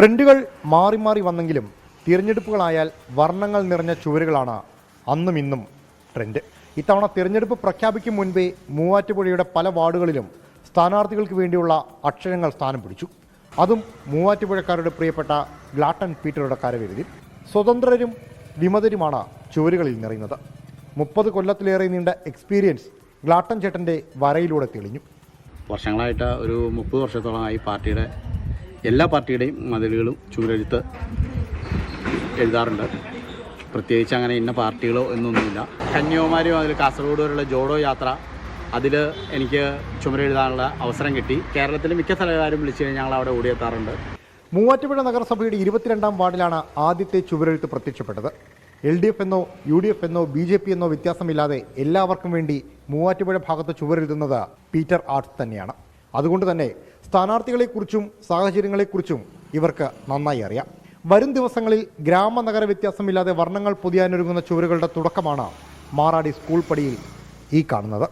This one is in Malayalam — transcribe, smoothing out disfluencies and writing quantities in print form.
ട്രെൻഡുകൾ മാറി മാറി വന്നെങ്കിലും തിരഞ്ഞെടുപ്പുകളായാൽ വർണ്ണങ്ങൾ നിറഞ്ഞ ചുവരുകളാണ് അന്നും ഇന്നും ട്രെൻഡ്. ഇത്തവണ തിരഞ്ഞെടുപ്പ് പ്രഖ്യാപിക്കും മുൻപേ മൂവാറ്റുപുഴയുടെ പല വാർഡുകളിലും സ്ഥാനാർത്ഥികൾക്ക് വേണ്ടിയുള്ള അക്ഷരങ്ങൾ സ്ഥാനം പിടിച്ചു. അതും മൂവാറ്റുപുഴക്കാരുടെ പ്രിയപ്പെട്ട ഗ്ലാട്ടൻ പീറ്ററുടെ കരവിരുതിൽ. സ്വതന്ത്രരും വിമതരുമാണ് ചുവരുകളിൽ നിറയുന്നത്. 30 കൊല്ലത്തിലേറെ നീണ്ട എക്സ്പീരിയൻസ് ഗ്ലാട്ടൻ ചേട്ടൻ്റെ വരയിലൂടെ തെളിഞ്ഞു. വർഷങ്ങളായിട്ട് ഒരു 30 വർഷത്തോളമായി എല്ലാ പാർട്ടിയുടെയും മതിലുകളും ചുവരെഴുത്ത് എഴുതാറുണ്ട്. പ്രത്യേകിച്ച് അങ്ങനെ ഇന്ന പാർട്ടികളോ എന്നൊന്നുമില്ല. കന്യാകുമാരിയും അതിൽ കാസർഗോഡ് വരെയുള്ള ജോഡോ യാത്ര, അതിൽ എനിക്ക് ചുമരെഴുതാനുള്ള അവസരം കിട്ടി. കേരളത്തിലെ മിക്ക സ്ഥലക്കാരും വിളിച്ചു കഴിഞ്ഞാൽ ഞങ്ങൾ അവിടെ ഓടിയെത്താറുണ്ട്. മൂവാറ്റുപുഴ നഗരസഭയുടെ 22ാം വാർഡിലാണ് ആദ്യത്തെ ചുവരെഴുത്ത് പ്രത്യക്ഷപ്പെട്ടത്. LDF എന്നോ UDF എന്നോ BJP എന്നോ വ്യത്യാസമില്ലാതെ എല്ലാവർക്കും വേണ്ടി മൂവാറ്റുപുഴ ഭാഗത്ത് ചുവരെഴുതുന്നത് പീറ്റർ ആർട്സ് തന്നെയാണ്. അതുകൊണ്ട് തന്നെ സ്ഥാനാർത്ഥികളെക്കുറിച്ചും സാഹചര്യങ്ങളെക്കുറിച്ചും ഇവർക്ക് നന്നായി അറിയാം. വരും ദിവസങ്ങളിൽ ഗ്രാമനഗര വ്യത്യാസമില്ലാതെ വർണ്ണങ്ങൾ പൊതിയാനൊരുങ്ങുന്ന ചുവരുകളുടെ തുടക്കമാണ് മാറാടി സ്കൂൾ പടിയിൽ ഈ കാണുന്നത്.